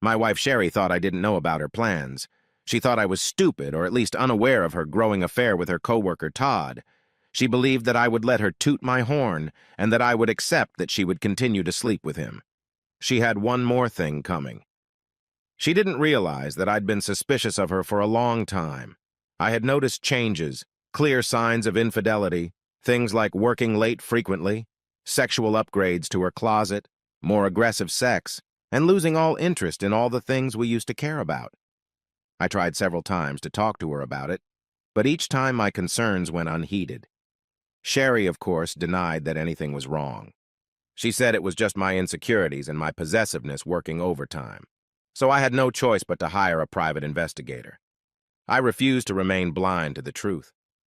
My wife Sherry thought I didn't know about her plans. She thought I was stupid, or at least unaware of her growing affair with her coworker Todd. She believed that I would let her toot my horn, and that I would accept that she would continue to sleep with him. She had one more thing coming. She didn't realize that I'd been suspicious of her for a long time. I had noticed changes, clear signs of infidelity, things like working late frequently, sexual upgrades to her closet, more aggressive sex, and losing all interest in all the things we used to care about. I tried several times to talk to her about it, but each time my concerns went unheeded. Sherry, of course, denied that anything was wrong. She said it was just my insecurities and my possessiveness working overtime. So I had no choice but to hire a private investigator. I refused to remain blind to the truth.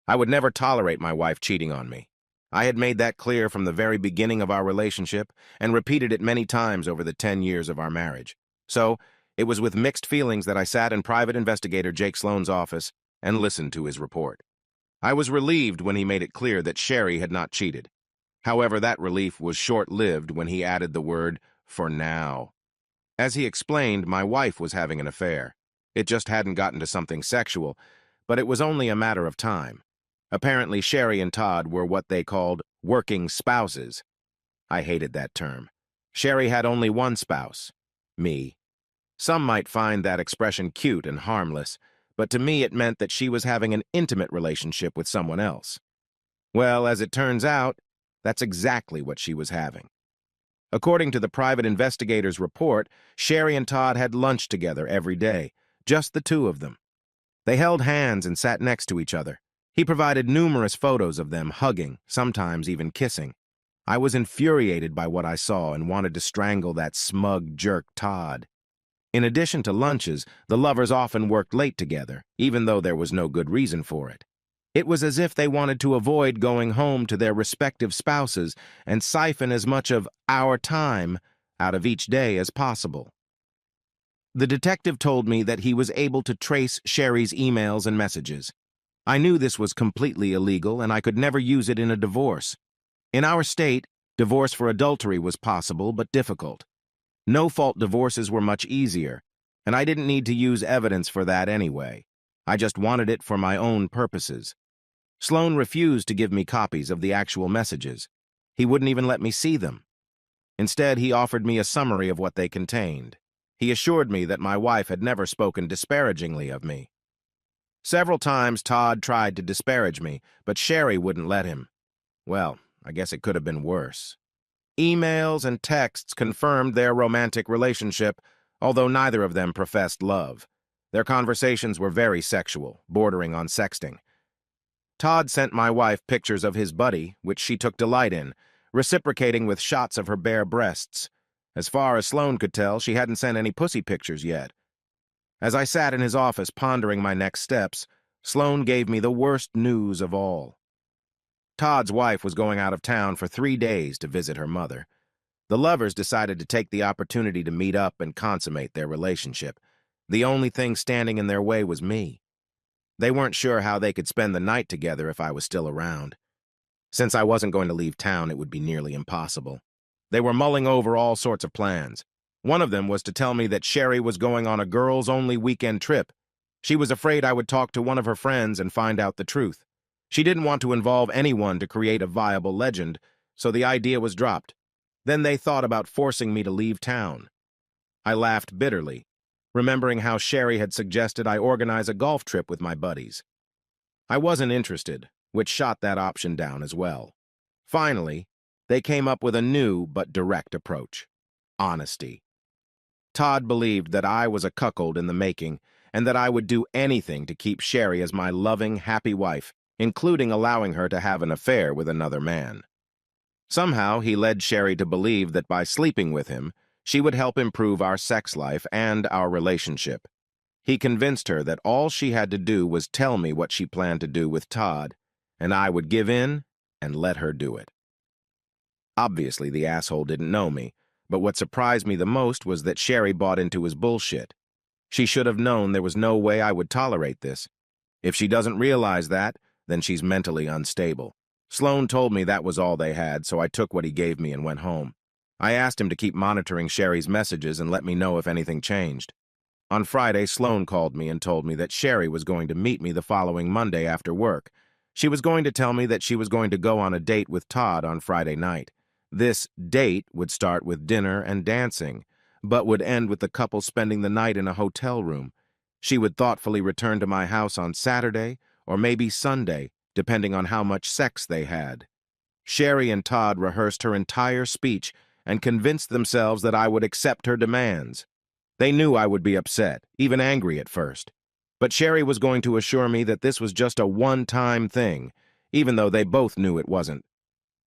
I would never tolerate my wife cheating on me. I had made that clear from the very beginning of our relationship and repeated it many times over the 10 years of our marriage. So, it was with mixed feelings that I sat in private investigator Jake Sloan's office and listened to his report. I was relieved when he made it clear that Sherry had not cheated. However, that relief was short-lived when he added the word, "for now." As he explained, my wife was having an affair. It just hadn't gotten to something sexual, but it was only a matter of time. Apparently, Sherry and Todd were what they called working spouses. I hated that term. Sherry had only one spouse, me. Some might find that expression cute and harmless, but to me it meant that she was having an intimate relationship with someone else. Well, as it turns out, that's exactly what she was having. According to the private investigator's report, Sherry and Todd had lunch together every day, just the two of them. They held hands and sat next to each other. He provided numerous photos of them hugging, sometimes even kissing. I was infuriated by what I saw and wanted to strangle that smug jerk Todd. In addition to lunches, the lovers often worked late together, even though there was no good reason for it. It was as if they wanted to avoid going home to their respective spouses and siphon as much of our time out of each day as possible. The detective told me that he was able to trace Sherry's emails and messages. I knew this was completely illegal and I could never use it in a divorce. In our state, divorce for adultery was possible but difficult. No-fault divorces were much easier, and I didn't need to use evidence for that anyway. I just wanted it for my own purposes. Sloan refused to give me copies of the actual messages. He wouldn't even let me see them. Instead, he offered me a summary of what they contained. He assured me that my wife had never spoken disparagingly of me. Several times Todd tried to disparage me, but Sherry wouldn't let him. Well, I guess it could have been worse. Emails and texts confirmed their romantic relationship, although neither of them professed love. Their conversations were very sexual, bordering on sexting. Todd sent my wife pictures of his buddy, which she took delight in, reciprocating with shots of her bare breasts. As far as Sloan could tell, she hadn't sent any pussy pictures yet. As I sat in his office pondering my next steps, Sloan gave me the worst news of all. Todd's wife was going out of town for 3 days to visit her mother. The lovers decided to take the opportunity to meet up and consummate their relationship. The only thing standing in their way was me. They weren't sure how they could spend the night together if I was still around. Since I wasn't going to leave town, it would be nearly impossible. They were mulling over all sorts of plans. One of them was to tell me that Sherry was going on a girls-only weekend trip. She was afraid I would talk to one of her friends and find out the truth. She didn't want to involve anyone to create a viable legend, so the idea was dropped. Then they thought about forcing me to leave town. I laughed bitterly, remembering how Sherry had suggested I organize a golf trip with my buddies. I wasn't interested, which shot that option down as well. Finally, they came up with a new but direct approach: honesty. Todd believed that I was a cuckold in the making and that I would do anything to keep Sherry as my loving, happy wife, including allowing her to have an affair with another man. Somehow, he led Sherry to believe that by sleeping with him, she would help improve our sex life and our relationship. He convinced her that all she had to do was tell me what she planned to do with Todd, and I would give in and let her do it. Obviously, the asshole didn't know me, but what surprised me the most was that Sherry bought into his bullshit. She should have known there was no way I would tolerate this. If she doesn't realize that, then she's mentally unstable. Sloan told me that was all they had, so I took what he gave me and went home. I asked him to keep monitoring Sherry's messages and let me know if anything changed. On Friday, Sloan called me and told me that Sherry was going to meet me the following Monday after work. She was going to tell me that she was going to go on a date with Todd on Friday night. This date would start with dinner and dancing, but would end with the couple spending the night in a hotel room. She would thoughtfully return to my house on Saturday or maybe Sunday, depending on how much sex they had. Sherry and Todd rehearsed her entire speech and convinced themselves that I would accept her demands. They knew I would be upset, even angry at first. But Sherry was going to assure me that this was just a one-time thing, even though they both knew it wasn't.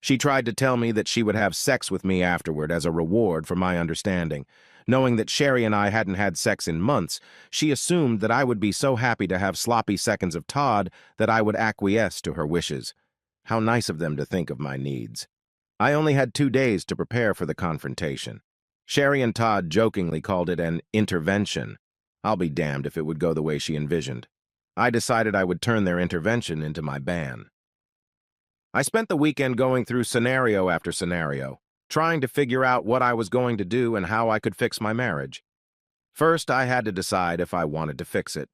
She tried to tell me that she would have sex with me afterward as a reward for my understanding. Knowing that Sherry and I hadn't had sex in months, she assumed that I would be so happy to have sloppy seconds of Todd that I would acquiesce to her wishes. How nice of them to think of my needs. I only had 2 days to prepare for the confrontation. Sherry and Todd jokingly called it an intervention. I'll be damned if it would go the way she envisioned. I decided I would turn their intervention into my ban. I spent the weekend going through scenario after scenario, trying to figure out what I was going to do and how I could fix my marriage. First, I had to decide if I wanted to fix it.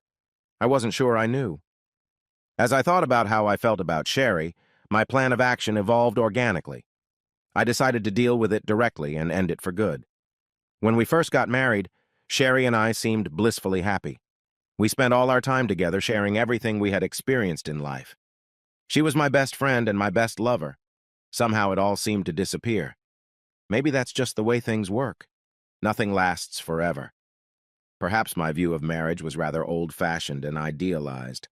I wasn't sure I knew. As I thought about how I felt about Sherry, my plan of action evolved organically. I decided to deal with it directly and end it for good. When we first got married, Sherry and I seemed blissfully happy. We spent all our time together sharing everything we had experienced in life. She was my best friend and my best lover. Somehow it all seemed to disappear. Maybe that's just the way things work. Nothing lasts forever. Perhaps my view of marriage was rather old-fashioned and idealized.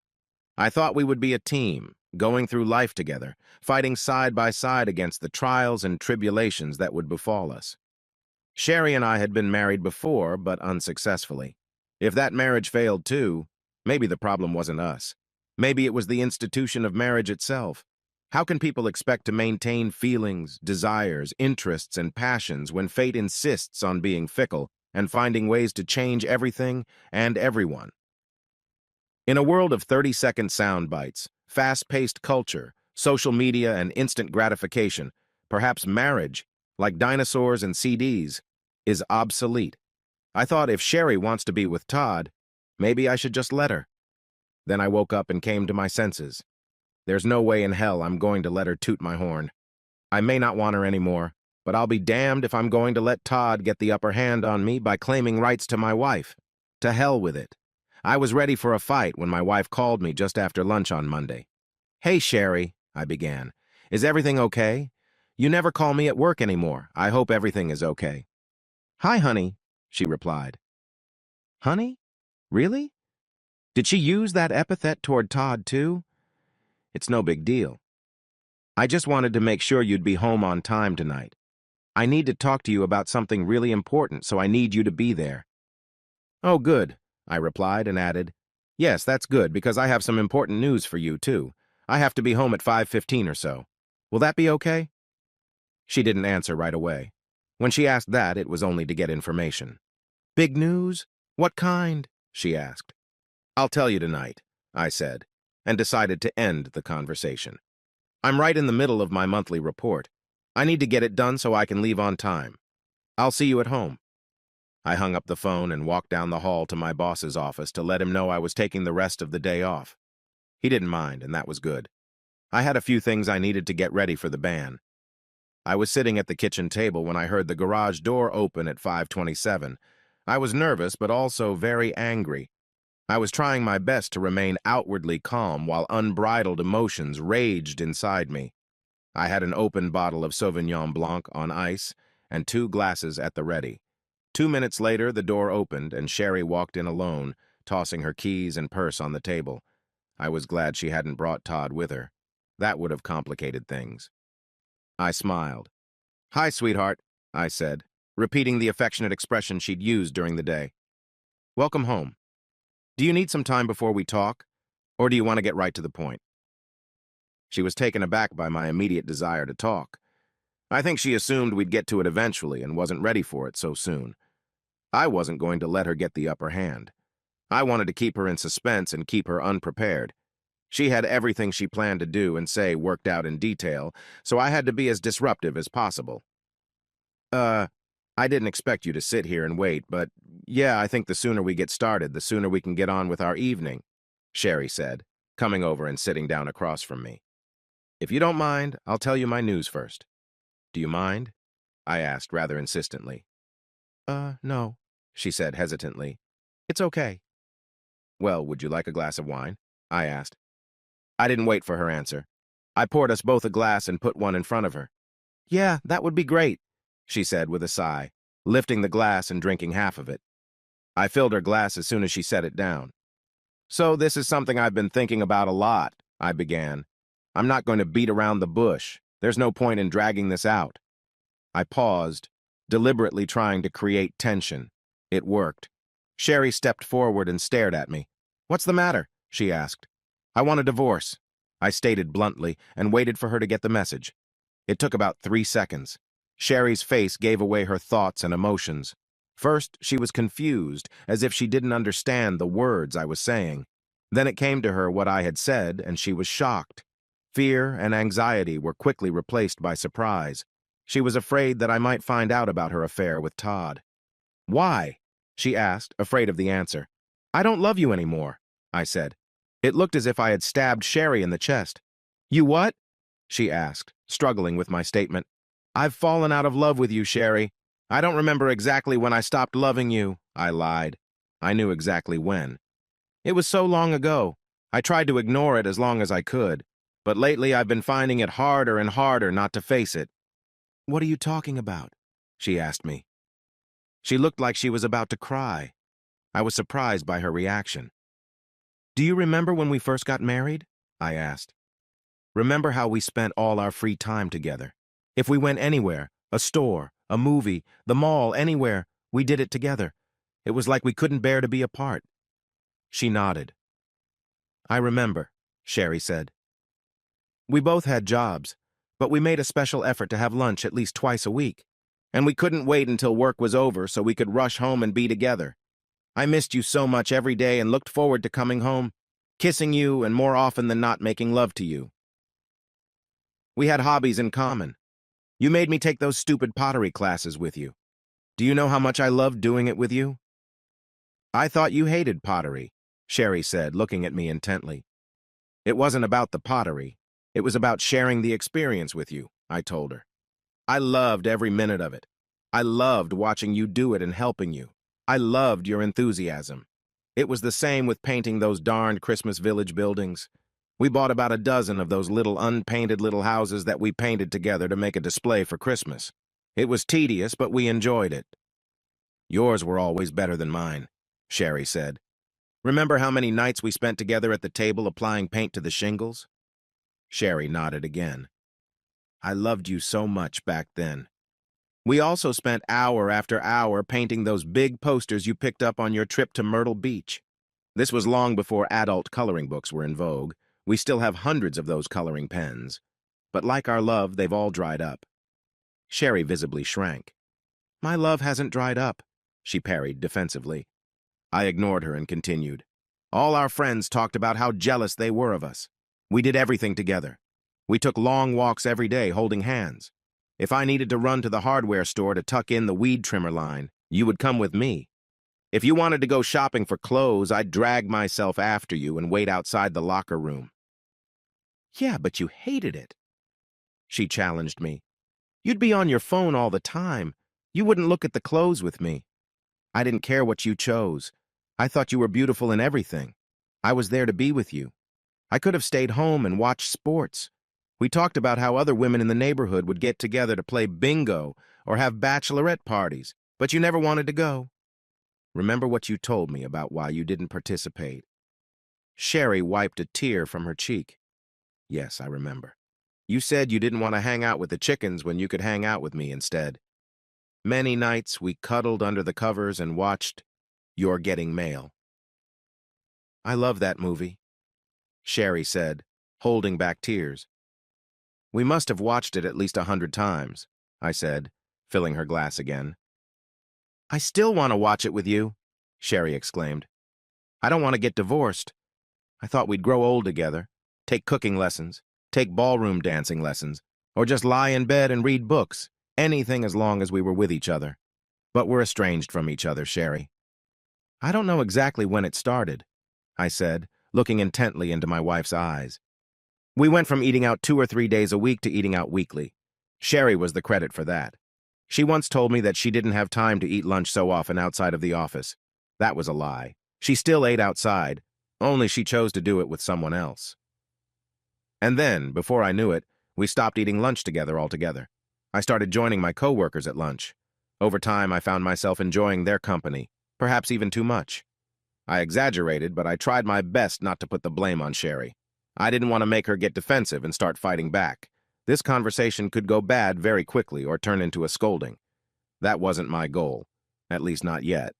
I thought we would be a team, going through life together, fighting side by side against the trials and tribulations that would befall us. Sherry and I had been married before, but unsuccessfully. If that marriage failed too, maybe the problem wasn't us. Maybe it was the institution of marriage itself. How can people expect to maintain feelings, desires, interests, and passions when fate insists on being fickle and finding ways to change everything and everyone? In a world of 30-second sound bites, fast-paced culture, social media, and instant gratification, perhaps marriage, like dinosaurs and CDs, is obsolete. I thought if Sherry wants to be with Todd, maybe I should just let her. Then I woke up and came to my senses. There's no way in hell I'm going to let her toot my horn. I may not want her anymore, but I'll be damned if I'm going to let Todd get the upper hand on me by claiming rights to my wife. To hell with it. I was ready for a fight when my wife called me just after lunch on Monday. "Hey, Sherry," I began. "Is everything okay? You never call me at work anymore. I hope everything is okay." "Hi, honey," she replied. Honey? Really? Did she use that epithet toward Todd, too? It's no big deal. I just wanted to make sure you'd be home on time tonight. I need to talk to you about something really important, so I need you to be there. Oh, good, I replied and added, yes, that's good, because I have some important news for you, too. I have to be home at 5:15 or so. Will that be okay? She didn't answer right away. When she asked that, it was only to get information. Big news? What kind? She asked. I'll tell you tonight, I said, and decided to end the conversation. I'm right in the middle of my monthly report. I need to get it done so I can leave on time. I'll see you at home. I hung up the phone and walked down the hall to my boss's office to let him know I was taking the rest of the day off. He didn't mind, and that was good. I had a few things I needed to get ready for the ban. I was sitting at the kitchen table when I heard the garage door open at 5:27. I was nervous, but also very angry. I was trying my best to remain outwardly calm while unbridled emotions raged inside me. I had an open bottle of Sauvignon Blanc on ice and 2 glasses at the ready. 2 minutes later, the door opened and Sherry walked in alone, tossing her keys and purse on the table. I was glad she hadn't brought Todd with her. That would have complicated things. I smiled. Hi, sweetheart, I said, repeating the affectionate expression she'd used during the day. Welcome home. Do you need some time before we talk, or do you want to get right to the point? She was taken aback by my immediate desire to talk. I think she assumed we'd get to it eventually and wasn't ready for it so soon. I wasn't going to let her get the upper hand. I wanted to keep her in suspense and keep her unprepared. She had everything she planned to do and say worked out in detail, so I had to be as disruptive as possible. Uh, I didn't expect you to sit here and wait, but yeah, I think the sooner we get started, the sooner we can get on with our evening, Sherry said, coming over and sitting down across from me. If you don't mind, I'll tell you my news first. Do you mind? I asked rather insistently. No, she said hesitantly. It's okay. Well, would you like a glass of wine? I asked. I didn't wait for her answer. I poured us both a glass and put one in front of her. Yeah, that would be great, she said with a sigh, lifting the glass and drinking half of it. I filled her glass as soon as she set it down. So this is something I've been thinking about a lot, I began. I'm not going to beat around the bush. There's no point in dragging this out. I paused, deliberately trying to create tension. It worked. Sherry stepped forward and stared at me. What's the matter? She asked. I want a divorce, I stated bluntly and waited for her to get the message. It took about 3 seconds. Sherry's face gave away her thoughts and emotions. First, she was confused, as if she didn't understand the words I was saying. Then it came to her what I had said, and she was shocked. Fear and anxiety were quickly replaced by surprise. She was afraid that I might find out about her affair with Todd. Why? She asked, afraid of the answer. I don't love you anymore, I said. It looked as if I had stabbed Sherry in the chest. You what? She asked, struggling with my statement. I've fallen out of love with you, Sherry. I don't remember exactly when I stopped loving you, I lied. I knew exactly when. It was so long ago. I tried to ignore it as long as I could, but lately I've been finding it harder and harder not to face it. What are you talking about? She asked me. She looked like she was about to cry. I was surprised by her reaction. Do you remember when we first got married? I asked. Remember how we spent all our free time together? If we went anywhere, a store, a movie, the mall, anywhere, we did it together. It was like we couldn't bear to be apart. She nodded. I remember, Sherry said. We both had jobs, but we made a special effort to have lunch at least twice a week. And we couldn't wait until work was over so we could rush home and be together. I missed you so much every day and looked forward to coming home, kissing you, and more often than not making love to you. We had hobbies in common. You made me take those stupid pottery classes with you. Do you know how much I loved doing it with you? I thought you hated pottery, Sherry said, looking at me intently. It wasn't about the pottery. It was about sharing the experience with you, I told her. I loved every minute of it. I loved watching you do it and helping you. I loved your enthusiasm. It was the same with painting those darned Christmas Village buildings. We bought about a dozen of those little unpainted little houses that we painted together to make a display for Christmas. It was tedious, but we enjoyed it. Yours were always better than mine, Sherry said. Remember how many nights we spent together at the table applying paint to the shingles? Sherry nodded again. I loved you so much back then. We also spent hour after hour painting those big posters you picked up on your trip to Myrtle Beach. This was long before adult coloring books were in vogue. We still have hundreds of those coloring pens. But like our love, they've all dried up. Sherry visibly shrank. My love hasn't dried up, she parried defensively. I ignored her and continued. All our friends talked about how jealous they were of us. We did everything together. We took long walks every day holding hands. If I needed to run to the hardware store to tuck in the weed trimmer line, you would come with me. If you wanted to go shopping for clothes, I'd drag myself after you and wait outside the locker room. Yeah, but you hated it, she challenged me. You'd be on your phone all the time. You wouldn't look at the clothes with me. I didn't care what you chose. I thought you were beautiful in everything. I was there to be with you. I could have stayed home and watched sports. We talked about how other women in the neighborhood would get together to play bingo or have bachelorette parties, but you never wanted to go. Remember what you told me about why you didn't participate? Sherry wiped a tear from her cheek. Yes, I remember. You said you didn't want to hang out with the chickens when you could hang out with me instead. Many nights we cuddled under the covers and watched You're Getting Mail. I love that movie, Sherry said, holding back tears. We must have watched it at least 100 times, I said, filling her glass again. I still want to watch it with you, Sherry exclaimed. I don't want to get divorced. I thought we'd grow old together, take cooking lessons, take ballroom dancing lessons, or just lie in bed and read books. Anything as long as we were with each other. But we're estranged from each other, Sherry. I don't know exactly when it started, I said, looking intently into my wife's eyes. We went from eating out 2 or 3 days a week to eating out weekly. Sherry was the credit for that. She once told me that she didn't have time to eat lunch so often outside of the office. That was a lie. She still ate outside, only she chose to do it with someone else. And then, before I knew it, we stopped eating lunch together altogether. I started joining my coworkers at lunch. Over time, I found myself enjoying their company, perhaps even too much. I exaggerated, but I tried my best not to put the blame on Sherry. I didn't want to make her get defensive and start fighting back. This conversation could go bad very quickly or turn into a scolding. That wasn't my goal, at least not yet.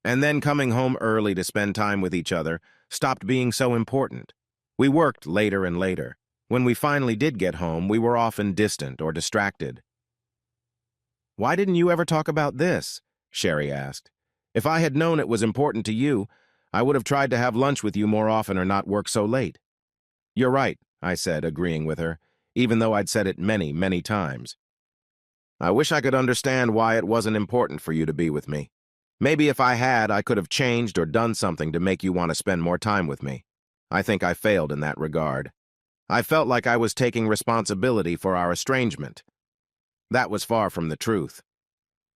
And then coming home early to spend time with each other stopped being so important. We worked later and later. When we finally did get home, we were often distant or distracted. "Why didn't you ever talk about this?" Sherry asked. "If I had known it was important to you, I would have tried to have lunch with you more often or not work so late." "You're right," I said, agreeing with her, even though I'd said it many, many times. "I wish I could understand why it wasn't important for you to be with me. Maybe if I had, I could have changed or done something to make you want to spend more time with me. I think I failed in that regard. I felt like I was taking responsibility for our estrangement. That was far from the truth.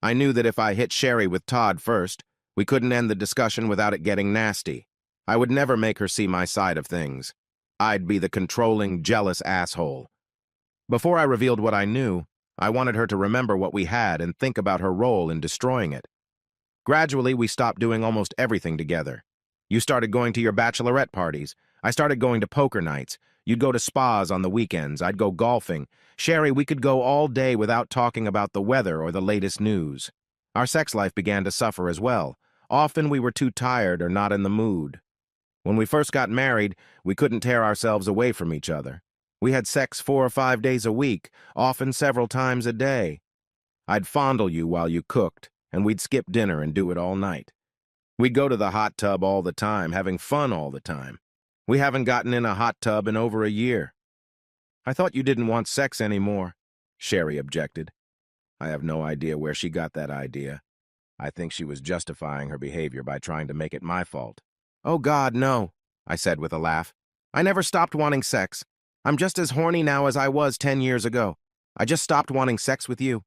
I knew that if I hit Sherry with Todd first, we couldn't end the discussion without it getting nasty. I would never make her see my side of things. I'd be the controlling, jealous asshole. Before I revealed what I knew, I wanted her to remember what we had and think about her role in destroying it. Gradually, we stopped doing almost everything together. You started going to your bachelorette parties. I started going to poker nights. You'd go to spas on the weekends. I'd go golfing. Sherry, we could go all day without talking about the weather or the latest news. Our sex life began to suffer as well. Often we were too tired or not in the mood. When we first got married, we couldn't tear ourselves away from each other. We had sex 4 or 5 days a week, often several times a day. I'd fondle you while you cooked, and we'd skip dinner and do it all night. We'd go to the hot tub all the time, having fun all the time. We haven't gotten in a hot tub in over a year. I thought you didn't want sex anymore, Sherry objected. I have no idea where she got that idea. I think she was justifying her behavior by trying to make it my fault. Oh God, no, I said with a laugh. I never stopped wanting sex. I'm just as horny now as I was 10 years ago. I just stopped wanting sex with you.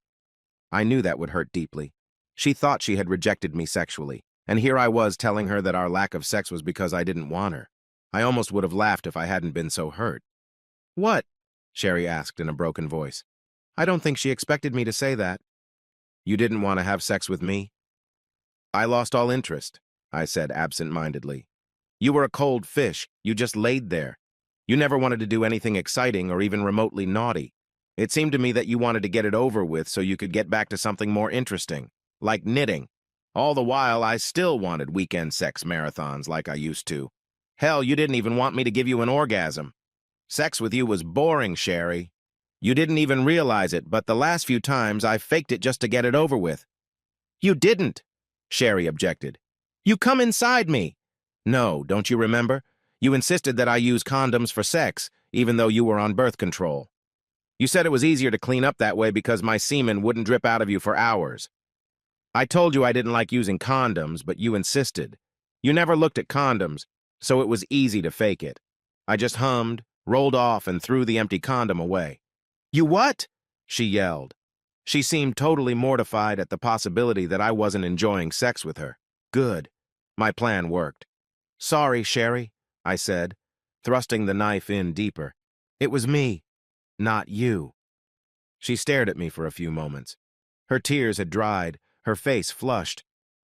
I knew that would hurt deeply. She thought she had rejected me sexually, and here I was telling her that our lack of sex was because I didn't want her. I almost would have laughed if I hadn't been so hurt. What? Sherry asked in a broken voice. I don't think she expected me to say that. You didn't want to have sex with me? I lost all interest, I said absent-mindedly. You were a cold fish. You just laid there. You never wanted to do anything exciting or even remotely naughty. It seemed to me that you wanted to get it over with so you could get back to something more interesting, like knitting. All the while, I still wanted weekend sex marathons like I used to. Hell, you didn't even want me to give you an orgasm. Sex with you was boring, Sherry. You didn't even realize it, but the last few times I faked it just to get it over with. You didn't, Sherry objected. You come inside me. No, don't you remember? You insisted that I use condoms for sex, even though you were on birth control. You said it was easier to clean up that way because my semen wouldn't drip out of you for hours. I told you I didn't like using condoms, but you insisted. You never looked at condoms, so it was easy to fake it. I just hummed, rolled off, and threw the empty condom away. You what? She yelled. She seemed totally mortified at the possibility that I wasn't enjoying sex with her. Good. My plan worked. Sorry, Sherry, I said, thrusting the knife in deeper. It was me, not you. She stared at me for a few moments. Her tears had dried, her face flushed.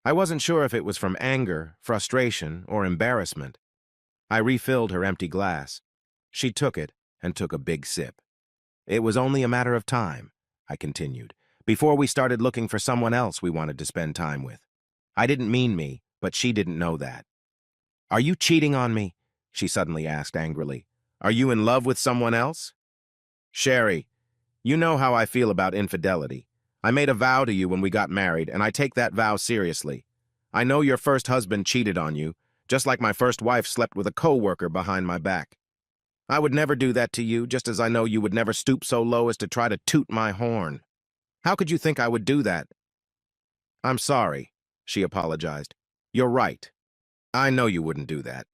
I wasn't sure if it was from anger, frustration, or embarrassment. I refilled her empty glass. She took it and took a big sip. It was only a matter of time, I continued, before we started looking for someone else we wanted to spend time with. I didn't mean me, but she didn't know that. Are you cheating on me? She suddenly asked angrily. Are you in love with someone else? Sherry, you know how I feel about infidelity. I made a vow to you when we got married, and I take that vow seriously. I know your first husband cheated on you, just like my first wife slept with a coworker behind my back. I would never do that to you, just as I know you would never stoop so low as to try to toot my horn. How could you think I would do that? I'm sorry, she apologized. You're right. I know you wouldn't do that.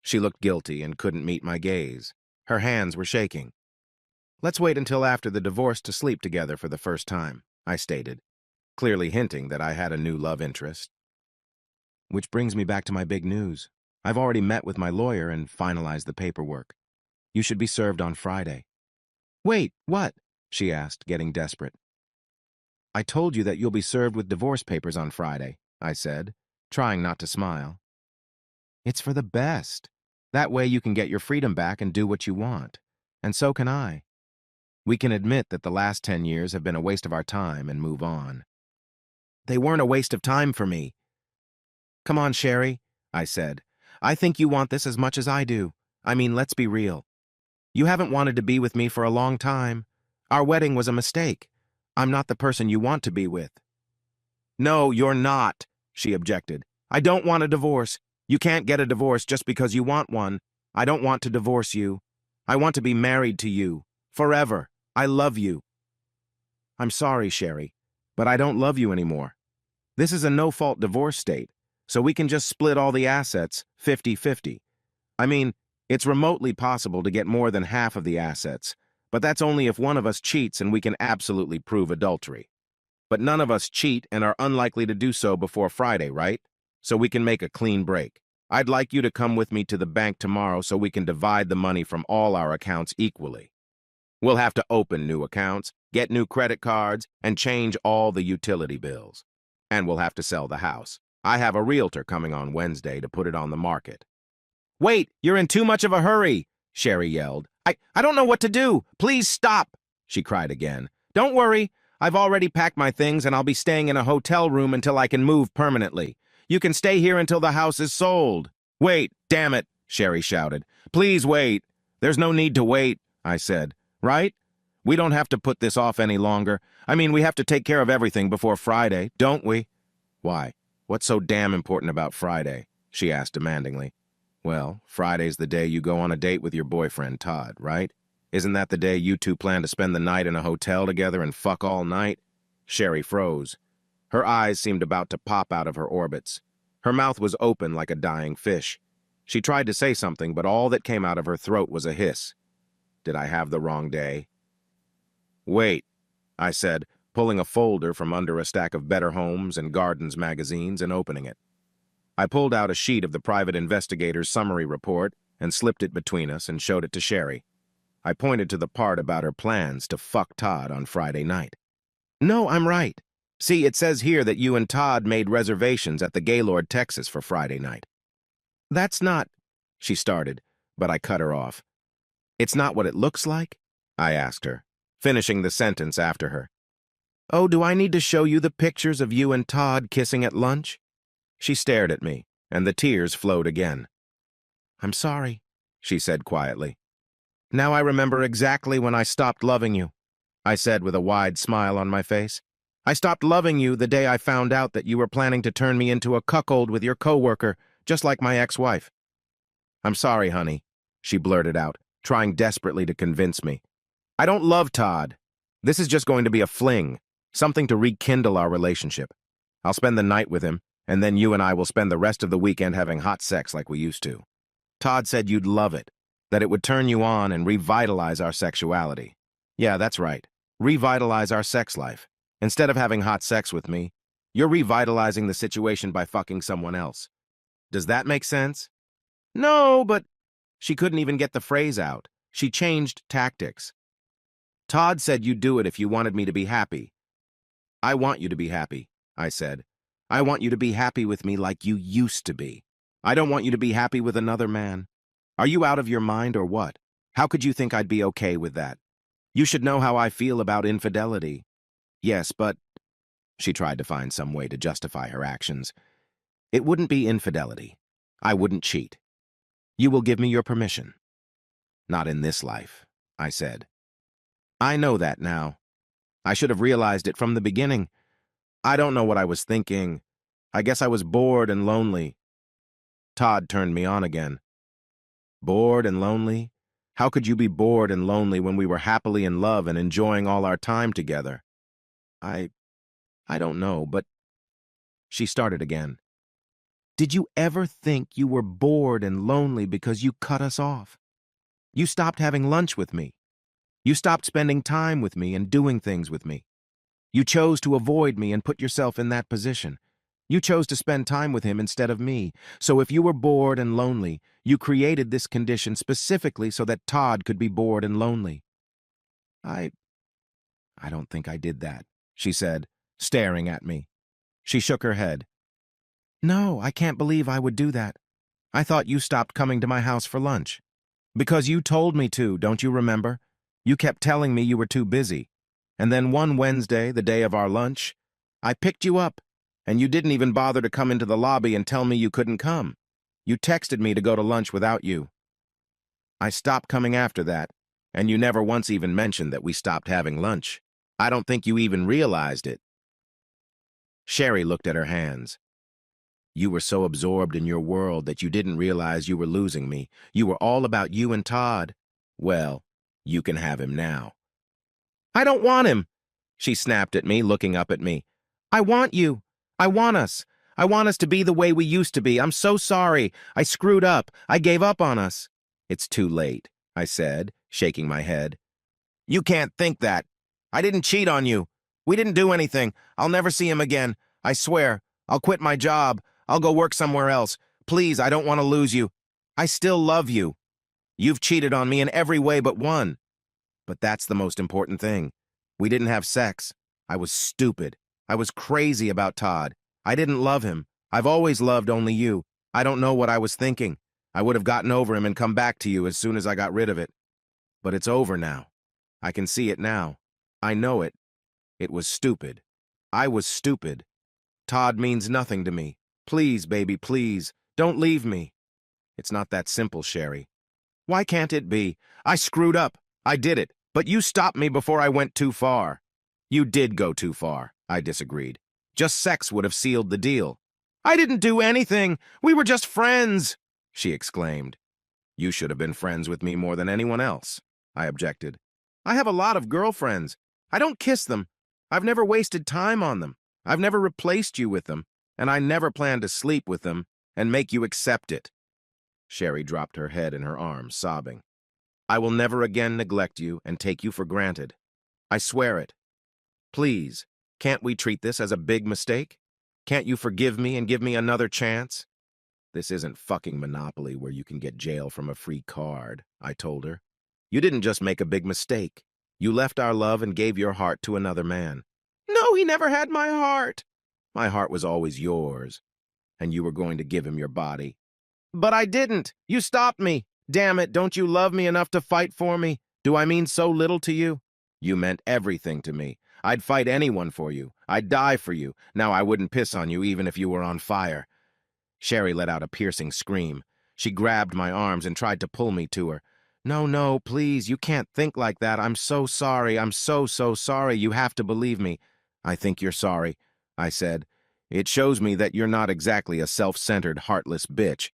She looked guilty and couldn't meet my gaze. Her hands were shaking. Let's wait until after the divorce to sleep together for the first time, I stated, clearly hinting that I had a new love interest. Which brings me back to my big news. I've already met with my lawyer and finalized the paperwork. You should be served on Friday. Wait, what? She asked, getting desperate. I told you that you'll be served with divorce papers on Friday, I said, trying not to smile. It's for the best. That way you can get your freedom back and do what you want. And so can I. We can admit that the last 10 years have been a waste of our time and move on. They weren't a waste of time for me. Come on, Sherry, I said. I think you want this as much as I do. I mean, let's be real. You haven't wanted to be with me for a long time. Our wedding was a mistake. I'm not the person you want to be with. No, you're not, she objected. I don't want a divorce. You can't get a divorce just because you want one. I don't want to divorce you. I want to be married to you. Forever. I love you. I'm sorry, Sherry, but I don't love you anymore. This is a no-fault divorce state, so we can just split all the assets 50-50. I mean, it's remotely possible to get more than half of the assets, but that's only if one of us cheats and we can absolutely prove adultery. But none of us cheat and are unlikely to do so before Friday, right? So we can make a clean break. I'd like you to come with me to the bank tomorrow so we can divide the money from all our accounts equally. We'll have to open new accounts, get new credit cards, and change all the utility bills. And we'll have to sell the house. I have a realtor coming on Wednesday to put it on the market. Wait, you're in too much of a hurry, Sherry yelled. I don't know what to do. Please stop, she cried again. Don't worry. I've already packed my things and I'll be staying in a hotel room until I can move permanently. You can stay here until the house is sold. Wait, damn it, Sherry shouted. Please wait. There's no need to wait, I said. Right? We don't have to put this off any longer. I mean, we have to take care of everything before Friday, don't we? Why? What's so damn important about Friday? She asked demandingly. Well, Friday's the day you go on a date with your boyfriend, Todd, right? Isn't that the day you two plan to spend the night in a hotel together and fuck all night? Sherry froze. Her eyes seemed about to pop out of her orbits. Her mouth was open like a dying fish. She tried to say something, but all that came out of her throat was a hiss. Did I have the wrong day? Wait, I said, pulling a folder from under a stack of Better Homes and Gardens magazines and opening it. I pulled out a sheet of the private investigator's summary report and slipped it between us and showed it to Sherry. I pointed to the part about her plans to fuck Todd on Friday night. No, I'm right. See, it says here that you and Todd made reservations at the Gaylord, Texas for Friday night. That's not, she started, but I cut her off. It's not what it looks like? I asked her, finishing the sentence after her. Oh, do I need to show you the pictures of you and Todd kissing at lunch? She stared at me, and the tears flowed again. I'm sorry, she said quietly. Now I remember exactly when I stopped loving you, I said with a wide smile on my face. I stopped loving you the day I found out that you were planning to turn me into a cuckold with your coworker, just like my ex-wife. I'm sorry, honey, she blurted out, trying desperately to convince me. I don't love Todd. This is just going to be a fling, something to rekindle our relationship. I'll spend the night with him, and then you and I will spend the rest of the weekend having hot sex like we used to. Todd said you'd love it, that it would turn you on and revitalize our sexuality. Yeah, that's right. Revitalize our sex life. Instead of having hot sex with me, you're revitalizing the situation by fucking someone else. Does that make sense? No, but... She couldn't even get the phrase out. She changed tactics. Todd said you'd do it if you wanted me to be happy. I want you to be happy, I said. I want you to be happy with me like you used to be. I don't want you to be happy with another man. Are you out of your mind or what? How could you think I'd be okay with that? You should know how I feel about infidelity. Yes, but... She tried to find some way to justify her actions. It wouldn't be infidelity. I wouldn't cheat. You will give me your permission. Not in this life, I said. I know that now. I should have realized it from the beginning. I don't know what I was thinking. I guess I was bored and lonely. Todd turned me on again. Bored and lonely? How could you be bored and lonely when we were happily in love and enjoying all our time together? I, I don't know, but she started again. Did you ever think you were bored and lonely because you cut us off? You stopped having lunch with me. You stopped spending time with me and doing things with me. You chose to avoid me and put yourself in that position. You chose to spend time with him instead of me. So if you were bored and lonely, you created this condition specifically so that Todd could be bored and lonely. I don't think I did that, she said, staring at me. She shook her head. No, I can't believe I would do that. I thought you stopped coming to my house for lunch. Because you told me to, don't you remember? You kept telling me you were too busy. And then one Wednesday, the day of our lunch, I picked you up, and you didn't even bother to come into the lobby and tell me you couldn't come. You texted me to go to lunch without you. I stopped coming after that, and you never once even mentioned that we stopped having lunch. I don't think you even realized it. Sherry looked at her hands. You were so absorbed in your world that you didn't realize you were losing me. You were all about you and Todd. Well, you can have him now. I don't want him, she snapped at me, looking up at me. I want you. I want us. I want us to be the way we used to be. I'm so sorry. I screwed up. I gave up on us. It's too late, I said, shaking my head. You can't think that. I didn't cheat on you. We didn't do anything. I'll never see him again. I swear. I'll quit my job. I'll go work somewhere else. Please, I don't want to lose you. I still love you. You've cheated on me in every way but one. But that's the most important thing. We didn't have sex. I was stupid. I was crazy about Todd. I didn't love him. I've always loved only you. I don't know what I was thinking. I would have gotten over him and come back to you as soon as I got rid of it. But it's over now. I can see it now. I know it. It was stupid. I was stupid. Todd means nothing to me. Please, baby, please, don't leave me. It's not that simple, Sherry. Why can't it be? I screwed up. I did it. But you stopped me before I went too far. You did go too far, I disagreed. Just sex would have sealed the deal. I didn't do anything. We were just friends, she exclaimed. You should have been friends with me more than anyone else, I objected. I have a lot of girlfriends. I don't kiss them. I've never wasted time on them. I've never replaced you with them, and I never plan to sleep with them and make you accept it. Sherry dropped her head in her arms, sobbing. I will never again neglect you and take you for granted. I swear it. Please, can't we treat this as a big mistake? Can't you forgive me and give me another chance? This isn't fucking Monopoly where you can get jail from a free card, I told her. You didn't just make a big mistake. You left our love and gave your heart to another man. No, he never had my heart. My heart was always yours, and you were going to give him your body. But I didn't. You stopped me. Damn it, don't you love me enough to fight for me? Do I mean so little to you? You meant everything to me. I'd fight anyone for you. I'd die for you. Now I wouldn't piss on you even if you were on fire. Sherry let out a piercing scream. She grabbed my arms and tried to pull me to her. No, no, please, you can't think like that. I'm so sorry. I'm so sorry. You have to believe me. I think you're sorry, I said. It shows me that you're not exactly a self-centered, heartless bitch.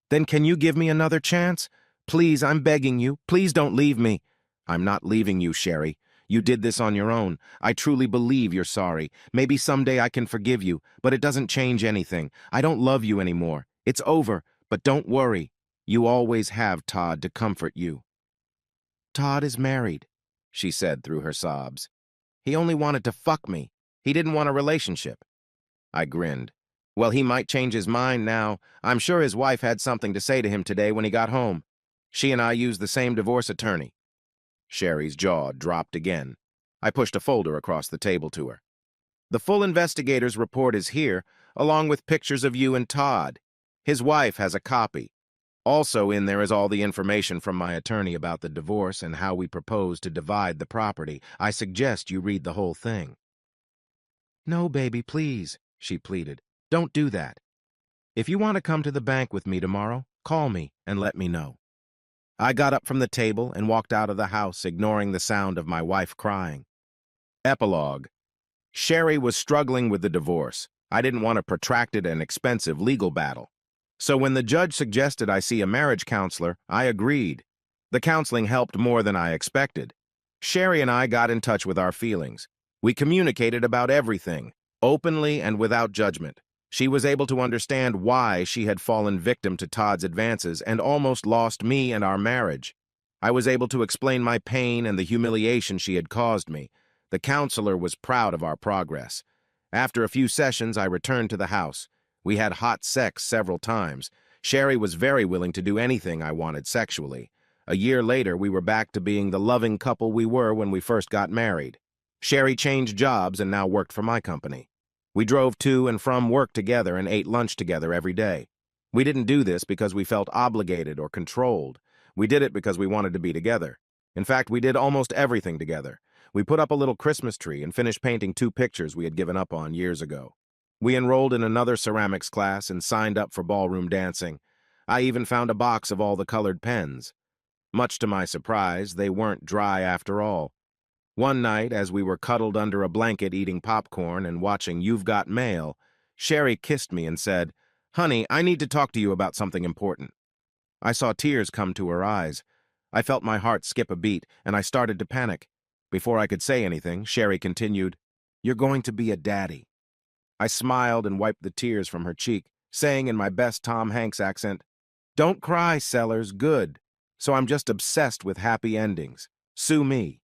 Then can you give me another chance? Please, I'm begging you. Please don't leave me. I'm not leaving you, Sherry. You did this on your own. I truly believe you're sorry. Maybe someday I can forgive you, but it doesn't change anything. I don't love you anymore. It's over, but don't worry. You always have Todd to comfort you. Todd is married, she said through her sobs. He only wanted to fuck me. He didn't want a relationship. I grinned. Well, he might change his mind now. I'm sure his wife had something to say to him today when he got home. She and I used the same divorce attorney. Sherry's jaw dropped again. I pushed a folder across the table to her. The full investigator's report is here, along with pictures of you and Todd. His wife has a copy. Also in there is all the information from my attorney about the divorce and how we propose to divide the property. I suggest you read the whole thing. No, baby, please, she pleaded. Don't do that. If you want to come to the bank with me tomorrow, call me and let me know. I got up from the table and walked out of the house, ignoring the sound of my wife crying. Epilogue. Sherry was struggling with the divorce. I didn't want a protracted and expensive legal battle. So when the judge suggested I see a marriage counselor, I agreed. The counseling helped more than I expected. Sherry and I got in touch with our feelings. We communicated about everything, openly and without judgment. She was able to understand why she had fallen victim to Todd's advances and almost lost me and our marriage. I was able to explain my pain and the humiliation she had caused me. The counselor was proud of our progress. After a few sessions, I returned to the house. We had hot sex several times. Sherry was very willing to do anything I wanted sexually. A year later, we were back to being the loving couple we were when we first got married. Sherry changed jobs and now worked for my company. We drove to and from work together and ate lunch together every day. We didn't do this because we felt obligated or controlled. We did it because we wanted to be together. In fact, we did almost everything together. We put up a little Christmas tree and finished painting 2 pictures we had given up on years ago. We enrolled in another ceramics class and signed up for ballroom dancing. I even found a box of all the colored pens. Much to my surprise, they weren't dry after all. One night, as we were cuddled under a blanket eating popcorn and watching You've Got Mail, Sherry kissed me and said, "Honey, I need to talk to you about something important." I saw tears come to her eyes. I felt my heart skip a beat, and I started to panic. Before I could say anything, Sherry continued, "You're going to be a daddy." I smiled and wiped the tears from her cheek, saying in my best Tom Hanks accent, "Don't cry, Sellers, good. So I'm just obsessed with happy endings. Sue me."